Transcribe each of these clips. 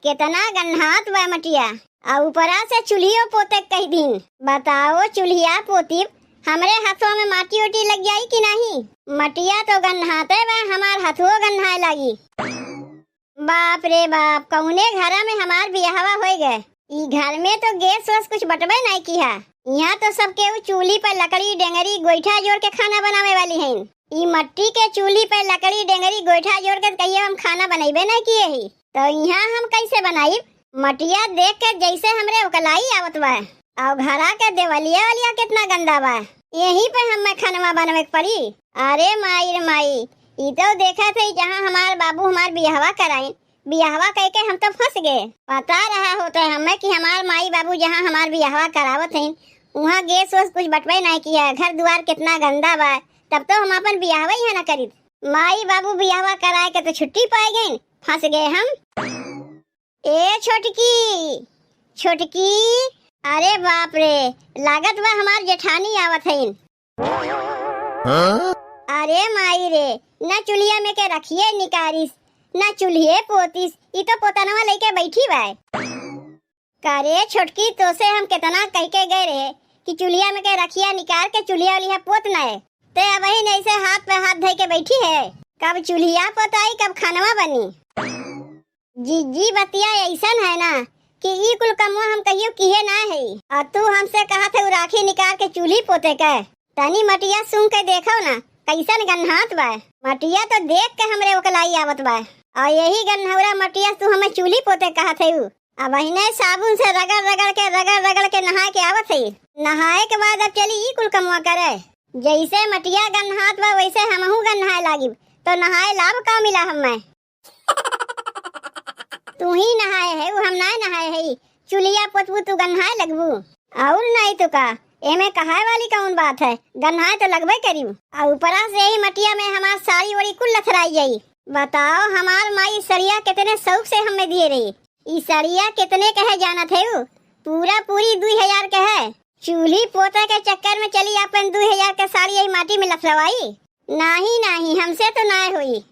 कितना गन्हात बा मटिया आ ऊपरा से चूल्हियो पोते कई दिन। बताओ चूल्हिया पोती हमरे हाथों में माटी उटी लग जाई कि नहीं? मटिया तो गन्हाते बा, हमार हाथों गन्हाए लगी। बाप रे बाप, कौने घर में हमार बियाहवा हो गए। ई घर में तो गैस वैस कुछ बटबे नहीं किया। यहाँ तो सबके चूल्ही पर लकड़ी डेंगरी गोईठा जोड़ के खाना बनावे वाली हैं। ई मट्टी के चूल्ही पर लकड़ी डेंगरी गोईठा जोड़ के कहिए हम खाना बनाइबे नहीं किए ही, तो यहाँ हम कैसे बनाई? मटिया देख के जैसे हमरे उकलाई आवत बा और घरा के देवलिया वालिया कितना गंदा बा। यही पे हमें खाना बनवे पड़ी। अरे माई रे माई, ई तो देखा थे जहाँ हमार बाबू हमार बियाहवा कराई, बियाहवा कह के हम तो फंस गए। पता रहा होता है हमें कि हमार माई बाबू जहाँ हमार बियाहवा करावत हैं वहाँ गैस वैस कुछ बटवे नहीं किया। घर द्वार कितना गंदा बा, तब तो हम अपन बियाहवा ही ना करी। माई बाबू बियाहवा कराए के तो छुट्टी पाए गए, फंस गए हम। ए छोटकी छोटकी, अरे बाप रे, लागत बा हमार जेठानी आवत है। अरे माई रे, ना चूल्हिया में के रखिए निकारिस, ना चूल्हे पोतीस, ई तो पोतनवा लेके बैठी बा। करे छोटकी, तो से हम कितना कह के गए रहे कि चूल्हिया में के रखिया निकाल के चूल्हिया वालिया पोतना है, ते अब ही नहीं से हाथ पे हाथ धे के बैठी है। कब चूल्हिया पोताई कब खानवा बनी। जी बतिया ऐसन है ना कि ई कुल कमवा हम कहियो किए ना है, और तू हमसे कहा थे राखी निकाल के चूल्ही पोते के। तनी मटिया सुन के देखो ना कैसन गन्हात बा। मटिया तो देख के हमरे उकलाई आवत बा, और यही गन्हौरा मटिया तू हमें चूल्ही पोते कहा थे। अब अहिने साबुन से रगड़ के नहाए के आवत है। नहाए के बाद अब चली ई कुल कमवा करे। जैसे मटिया गन्हात बा वैसे हमहू गन्हाए लागी, तो नहाए लाभ का मिला हमें? तू ही नहाए है, वो हम ना नहाए है। चूल्हिया पोतबू तू गन्हाए लगबू और नहीं तो का, एमे कहाए वाली कौन बात है? गन्हाए तो लगबे करी। और ऊपरा से ही मटिया में हमार साड़ी वड़ी कुल लथराई जाई। बताओ हमार माई सड़िया कितने शौक से हमें दिए रही। ई सड़िया कितने कहे जाना थे? पूरी 2000 के है। चूल्ही पोता के चक्कर में चली अपन 2000 के साड़ी यही माटी में लथरवाई। नहीं हमसे तो ना हुई।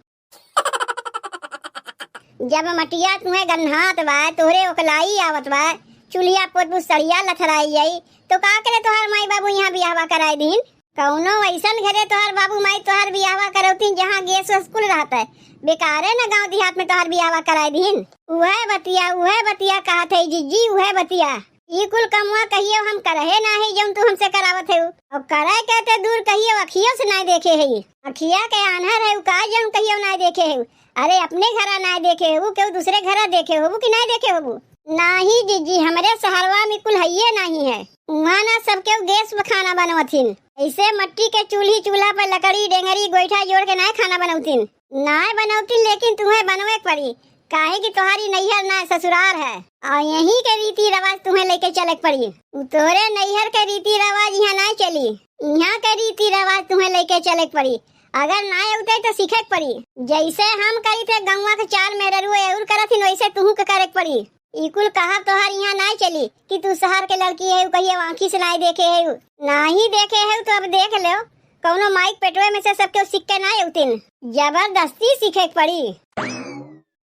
जब मटिया तुम्हें गन्हात बा, तोहरे उकलाई आवत बा, चूल्हिया पोतबू सड़िया लथराई जाई, तो का करे तोहार माई बाबू यहाँ बियाहवा कराए दिन? कौनो ऐसन घरे तोहार बाबू माई तोहार बियाहवा करौतीन जहाँ गैस वैस कुल रहता है। बेकारे न गांव देहात में तोहार बियाहवा कराए दिन। उहे बतिया कहा थे जीजी, उहे बतिया। ई कुल कमुआ कहियो हम करहे ना है जौन तू हमसे करावत है, और करे कहते दूर कहियो अखियों से ना देखे है। अखिया के आन्हर है का जौन कहियो ना देखे है। अरे अपने घरा ना देखे हो, क्यों दूसरे घरा देखे हो कि नहीं देखे हो? नहीं जीजी, हमारे शहरवा में कुल है नहीं है। वहाँ ना सबके गैस में खाना बनवथिन। ऐसे मट्टी के चूल्हा पर लकड़ी डेंगरी गोईठा जोड़ के ना खाना बनवथिन। ना बनवथिन, लेकिन तुम्हें बनवे पड़ी, काहे कि तुम्हारी नैहर ना ससुराल है, और यही के रीति रिवाज तुम्हें लेके चले पड़ी। तोहरे नैहर के रीति रिवाज यहाँ ना चली, यहाँ के रीति रिवाज तुम्हें लेके चले पड़ी। अगर ना उठे तो सीखे पड़ी। जैसे हम करी थे गंवा के चार मेहररू और करथिन, वैसे तुहू के करे पड़ी। इकुल कहा तोहार यहाँ ना चली कि तू शहर के लड़की है, कहिए आँखी से ना देखे है। ना ही देखे है तो अब देख लो, कौनो माइक पेटवे में से सबके सिक्के ना उठिन, जबरदस्ती सीखे पड़ी।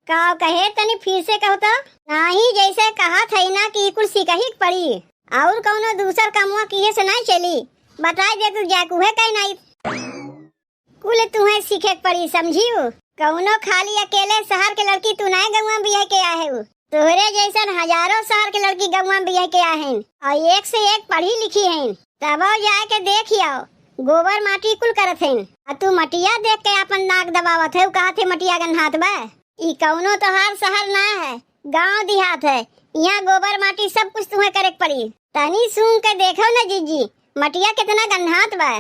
का कहे तनी फिर से कहो तो? नहीं, जैसे कहा था ना कि कुल सीख ही पड़ी, और कौनो दूसर कमुआ किए से ना चली। बता दे तू जाकू है कहीं नहीं, कुल तुम्हें सीखे पड़ी, समझियो? कौनो खाली अकेले शहर के लड़की तू ना गंवा बिया के आए है। तोहरे जैसन हजारों शहर के लड़की गंवा बिया के आए हैं, और एक से एक पढ़ी लिखी हैं। तब जाए के देखियो, गोबर माटी कुल करत हैं, और तू मटिया देख के अपन नाक दबावत है। कहा थे मटिया गन्हात बा? ई कौनो तोहार शहर ना है, गांव देहात है। यहाँ गोबर माटी सब कुछ तुम्हें करे पड़ी। तनी सुन के देखो ना जीजी, मटिया कितना गन्हात बा।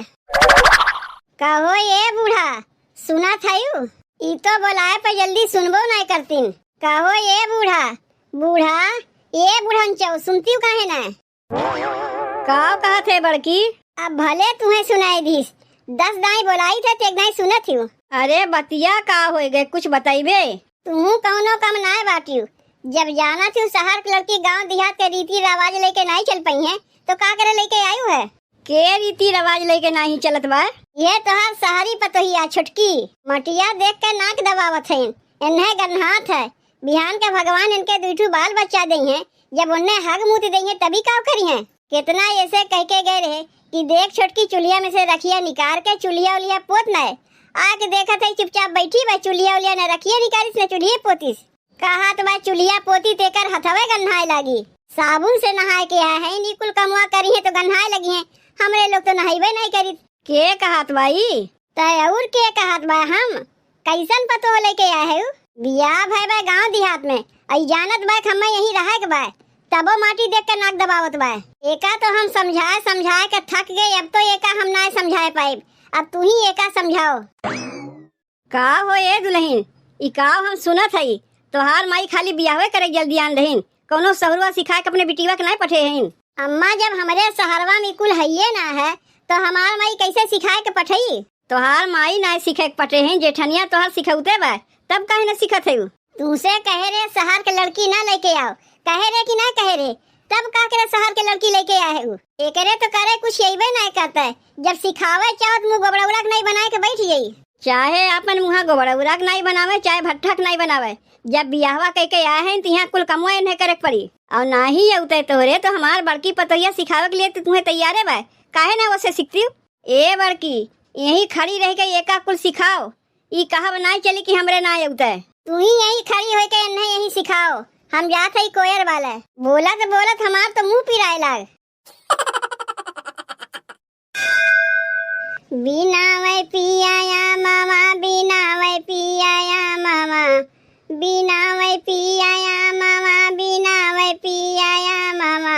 कहो ये बूढ़ा, सुना था यू? ई तो बोलाए पर जल्दी सुनबो नहीं करतीन। कहो ये बूढ़ा ये बुढ़नचो, सुनती हूँ काहे ना? का कहा थे बड़की? अब भले तुम्हें सुनाई दीस, 10 दाई बोलाई थे तो एक दाई सुनत हूँ। अरे बतिया का हो गए, कुछ बताइबे? तू कौनो कम ना बाटियो। जब जाना थी शहर के लड़की गांव देहात के रीति रिवाज लेके नहीं चल पाई है, तो का करे लेके आयु है? के रीति रिवाज लेके नहीं चलत बा? ये तोहार शहरी पतोहिया छोटकी मटिया देख के नाक दबावत है। इन्हें गन्हात है, बिहान के भगवान इनके दूठू बाल बच्चा दई हैं, जब उन्हें हग मुँह दई हैं तभी का करी हैं। कितना ऐसे कह के गए रहे कि देख छोटकी चुलिया में से रखिया निकाल के चुलिया उलिया पोत न आके देखा था चुपचाप बैठी बा चुलिया उलिया न रखिया निकालिस न चुलिया पोतीस। कहा तो बा चुलिया पोती तेकर हथवे गन्हाए लागी। साबुन से नहाए के है निकुल कमुआ करी है तो गन्हाए लगी है। हमरे लोग तो नहाइबे नहीं करी। के कहत बाई? तय और के कहत बा हम कैसन पतो लेके आए है। बियाह भाई बा गांव देहात में आई जानत बा हम यही रहे के बा तबो माटी देख के नाक दबावत बा। एका तो हम समझाए के थक गए। अब तो एका हम ना समझाए पाए। अब तू ही एका समझाओ। का हो ए दुल्हन ई का हम सुनत हई तोहार माई खाली बियाहवे करे जल्दी आन रहीन कौनो सहुरवा सिखाए के अपने बिटिया के नहीं पठे हईन। अम्मा जब हमारे सहरवा में कुल हइये ना है तो हमार माई कैसे सिखाए के पठई। तोहार माई ना सीखे के पठे हईन जेठनिया तोहार सिखौते बा तब काहे न सिखत हई। तुसे कहे रे शहर के लड़की ना लेके आओ कहे रे कि ना कहे रे तब का करे शहर के लड़की लेके आए हूँ। एकरे तो करे कुछ यही नहीं करता है। जब सिखावे चाहो तो मुँह गोबड़ा उड़ा नहीं बनाए के बैठ गई। चाहे अपन मुँह गोबड़ा उड़ा नहीं बनावे चाहे भट्ठक नहीं बनावे जब बियाहवा कह के आए हैं तो यहाँ कुल कमुआ नहीं करे पड़ी और ना ही उतरे तोहरे तो हमार बड़की पतोहिया सिखावे के लिए तो तुम्हें तैयार है बा काहे ना वैसे सीखती हूँ। ए बड़की यही खड़ी रह के एका कुल सिखाओ ई कहा बनाई चली कि हमरे ना उतरे। तू ही यही खड़ी हो के इन्हें यही सिखाओ। हम जाते ही कोयर वाला बोलत हमार तो मुंह पिराए लाग। बिना वै पियाया मामा बिना वै पियाया मामा बिना वै पियाया मामा बिना वै पियाया मामा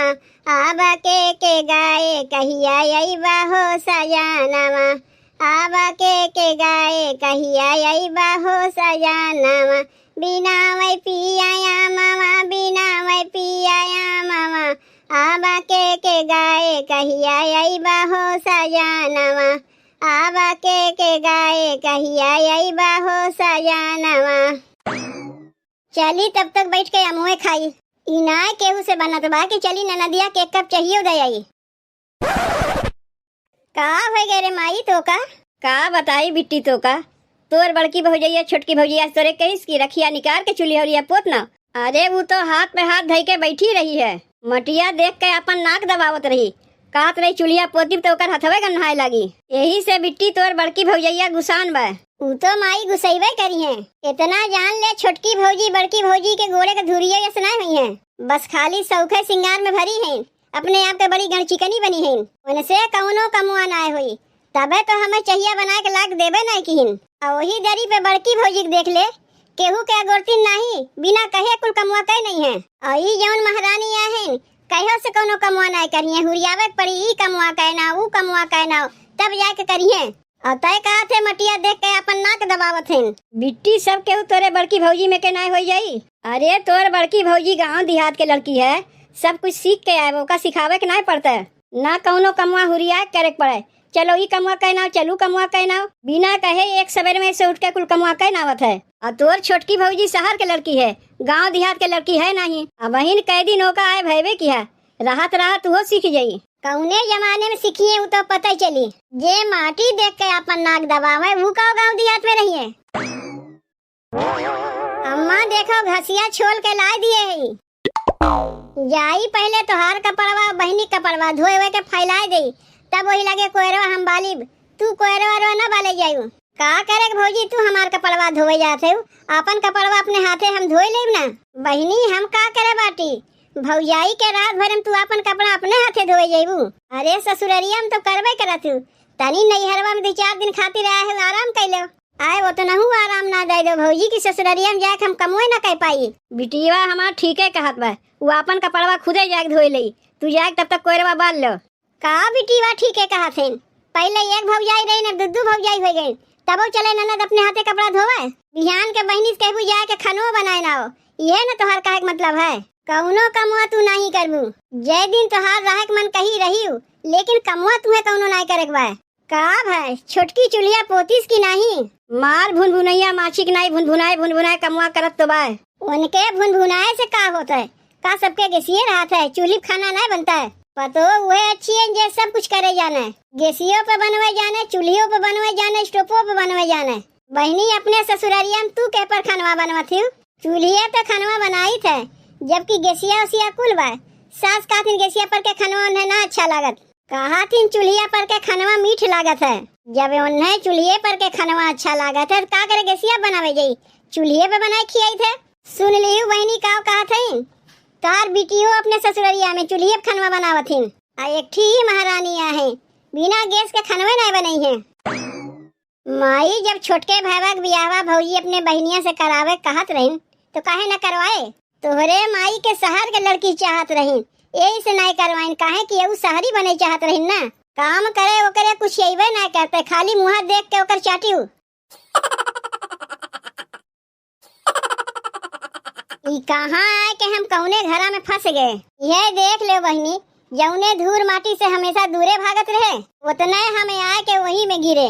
आब के गाए कहिया यही बाहो सजानामा आब के गाए कहिया यही बाहो सजानामा बिना वै पियाया मामा बिना वै पियाया मामा आब के गाए कहिया यही बाहो सजानामा आब के गाए कहिया यही बाहो सजानामा। चली तब तक बैठ के अमुए खाई। इनाय केहू से बनत बा कि चली ननदिया के कप चाहिए दे आई। का हो गए रे माई तो का बताई बिट्टी तो का तोर बड़की भौजैया छोटकी भौजैया तोरे कहिस की रखिया निकाल के चुलिया उलिया पोत ना। अरे वो तो हाथ पे हाथ धई के बैठी रही है मटिया देख के अपन नाक दबावत रही कहत रही चुलिया पोती तो ओकर हथवे गन्हाए लगी। यही से बिट्टी तोर बड़की भौजैया गुसान बा। ऊ तो माई गुस्सैबे करी है। इतना जान ले छोटकी भौजी बड़की भौजी के गोड़े के धुरिया ये सुनाई हुई है बस खाली सौखे सिंगार में भरी है अपने आप के बड़ी गणचिकनी बनी है उनसे कौनो कमुआ ना हुई तबे तो हमें चाहिए बना के लाग देबे नहीं किन। और वही दरी पे बड़की भौजी के देख ले केहू के गोरती नहीं बिना कहे कुल कमुआ कह नहीं है। और ई जौन महारानी है कहो से कोनो कमुआ नहीं करिए हुरियावे पड़ी ई कमुआ कहना ऊ कमुआ कहना तब जाके करिए। और तय कहा थे मटिया देख के अपन नाक दबावत है। बिट्टी सब केहू तोरे बड़की भौजी में के ना हो जाई। अरे तोर बड़की भौजी गाँव देहात के लड़की है सब कुछ सीख के आए ओका सिखावे के नहीं पड़ता ना कौनो कमुआ हुरिया करे पड़े। चलो ई कमुआ कहना चलू कमुआ कहना बिना कहे एक सवेरे में से उठ के कुल कमुआ कहनावत है। और तोर छोटकी भौजी शहर के लड़की है गांव देहात के लड़की है नहीं। अब बहिन कई दिन होका आए भयबे की है राहत वो सीख जाई। कौने जमाने में सीखिए वो तो पता ही चली। जे माटी देख के अपन नाक दबावे वो का गांव देहात में रही है। अम्मा देखो घसिया छोल के ला दिए है जाई पहले तोहार कपड़वा बहनी कपड़वा धोए हुए के फैला दे तब वही लगे कोयरवा हम बालिब तू कोयरवा न बाले जायू। का करे भौजी तू हमार कपड़वा धोए जाते हो अपन कपड़वा अपने हाथे हम धोए लेब ना। बहनी हम का करे बाटी भौजाई के रात भर में तू अपन कपड़ा अपने हाथे धोए जाइबू। अरे ससुररिया में तो करबे करत हूँ तनी नैहरवा में 2-4 दिन खातिर आए हो आराम कर लो आए वो तो नहू आराम ना दे दो भौजी की ससुररिया में जाके हम कमुए ना कह पाई। बिटिया हमार ठीक है कहत बा वो अपन कपड़वा खुदे जाके धोए लई तू जाके तब तक कोयरवा बाल लो। का बिटिया ठीक है कहत है पहले एक भौजाई रही ना दू भौजाई हो गई तब चले ननद अपने हाथे कपड़ा धोवे बिहान के बहनी से कहबू जाके खानो बनाए ना हो ये ना तोहार कहे मतलब है। कौनो कमुआ तू नहीं करबू जय दिन तोहार रहे के मन कही रही हूँ लेकिन कमुआ तुम्हें कौनो नहीं करे बा। का भाई छोटकी चुलिया पोतीस की नहीं मार भुनभुनैया माछी की नहीं भुनभुनाए कमुआ करत तो बा। उनके भुनभुनाए से का होता है का सबके गेसिये रहता है चूल्ही खाना नहीं बनता है पतो वह अच्छी है जे सब कुछ करे जाने गेसियों पे बनवे जाने चूल्हियों पे बनवे जाने स्टोवों पे बनवे जाने। बहनी अपने ससुरारिया में तू के पर खानवा बनवा थी चूल्हे पे खनवा बनाई थे, जबकि गेसिया उसिया कुल बा। सास कहथिन गेसिया पर के खनवा उन्हें ना अच्छा लागत, कहा थिन चूल्हे पर के खनवा मीठ लागत है। जब उन्हें चूल्हे पर के खनवा अच्छा लागत है, का करे गेसिया बनावे जाई, चूल्हे पे बनाए खियाई थे। सुन लियू बहनी का कहा थी, तार बिटियो अपने ससुररिया में चूल्हे पे खनवा बनावथिन। आ एक ही महारानी आहे, बिना गैस के खनवे नहीं बनई है। माई जब छोटके भाई के बियाहवा भौजी अपने बहनिया से करावे कहत रहीन, तो काहे न करवाए। तोहरे माई के शहर के लड़की चाहत रहीन, यही से नहीं करवाइन, काहे कि उ शहरी बने चाहत रहीन ना। काम करे ओकरे कुछ अइबे ना करते, खाली मुँह देख के ओकर चाटियू। ई कहाँ आए के हम कौने घरा में फंस गए। यह देख ले बहनी, जौने धूल माटी से हमेशा दूरे भागत रहे, उतने हमें आए के वही में गिरे।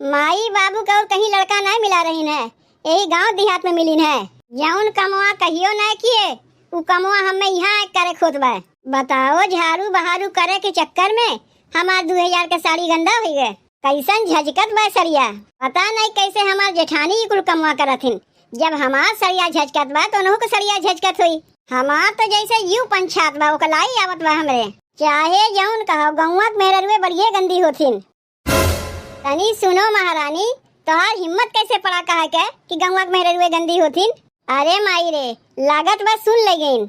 माई बाबू का कहीं लड़का नहीं मिला रही है, यही गांव देहात में मिली है। जौन कमवा कहियो नहीं किए, उ कमवा हमें यहाँ करे खुद बा। बताओ, झाड़ू बहारू करे के चक्कर में हमार 2000 के साड़ी गंदा हो गए। कैसन झजकत बा सरिया, पता नहीं कैसे हमार जेठानी कुल कमवा करथिन। जब हमार सरिया झजकत बा तो उन्हों को सरिया झजकत हुई। हमार तो जैसे यू पंछात बा, ओकलाई आवत बा हमरे। चाहे जौन कहो, गौवा के मेहररुए बढ़िया गंदी होथिन। तनी सुनो महारानी, तोहार हिम्मत कैसे पड़ा कहा के कि गौवा के मेहररुए गंदी होथिन। अरे माई रे, लागत बस सुन ले गईन।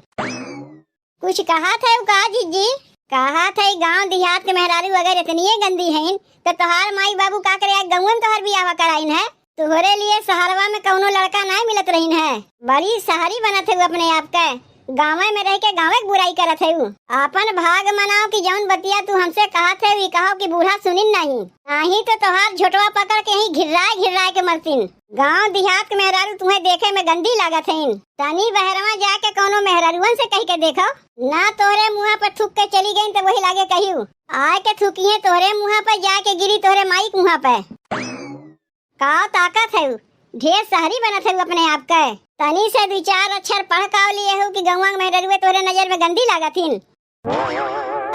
कुछ कहा था का जीजी, कहा था गांव देहात के मेहरारू अगर इतनी गंदी हैं, तो तोहार माई बाबू का करे गौवा में तोहार बियाह कराइन है। तोहरे लिए शहरवा में कौनो लड़का नहीं मिलत रहीन है। बड़ी शहरी बनत है अपने आप के, गाँव में रह के गाँव की बुराई करत है। अपन भाग मनाओ कि जौन बतिया तू हमसे कहत है, कहो कि बूढ़ा सुनिन नहीं तो तोहार झोटवा पकड़ के ही घिर्राए के मरतीन। गांव देहात के मेहरारू तुम्हें देखे में गंदी लागत है। तनी बहरवा जाके कोनो मेहरारूवन से कह के देखो ना, तोहरे मुँह पर थूक के चली गई तो वही लागे कहियो आए के थूकी है तोहरे मुँह पर जाके गिरी तोहरे माई मुँह पे। का ताकत है, ढेर शहरी बनत है अपने आप के। तनी से 2-4 अक्षर पढ़ काव लिए हो कि गौवा में मेहररुए तोहरे नजर में गंदी लागथिन।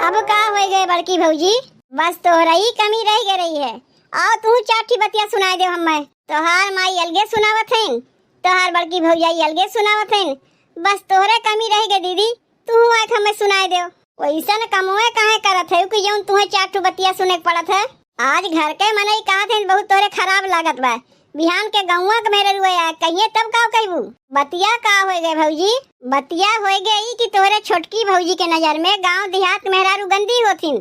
अब का हो गए बड़की भौजी, बस तोहरा ही कमी रह रही है। आओ तू चाठी बतिया सुनाई दे हमें। तोहार माई अलगे सुनावत है, तोहार बड़की भौजाई अलगे सुनावत है, बस तोहरे कमी रह गए दीदी, तू आके हमें सुनाई दे। वैसन कमवे काहे करत है कि जौन तुम्हें चाठू बतिया सुने पड़त है। आज घर के मनई कहत है बहुत तोरे खराब लागत बा, बिहान के गौवा के मेहररुए आए कहिए तब का कहबू। बतिया का हो गए भौजी, बतिया हो गई कि तोरे छोटकी भौजी के नजर में गांव देहात के मेहरारू गंदी होथिन।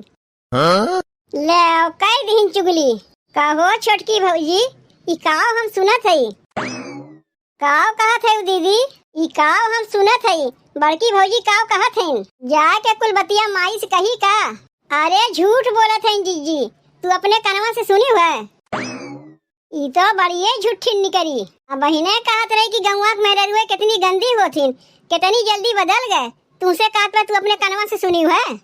ले कई दिन चुगली कहो छोटकी भौजी, ई काव हम सुनत हई। काव कहत है दीदी, ई काव हम सुनत हई। बड़की भौजी काव कहत है, जाके कुल बतिया माई से कही का। अरे झूठ बोलत है जीजी, तू अपने कनवा से सुनी हुआ है। ई तो बढ़िया झूठी निकरी। अब बहिने कहत रही कि गौवा के मेहररुए कितनी गंदी होथिन, कितनी जल्दी बदल गए। तुमसे कहत बा तू अपने कनवा से सुनी हुआ है।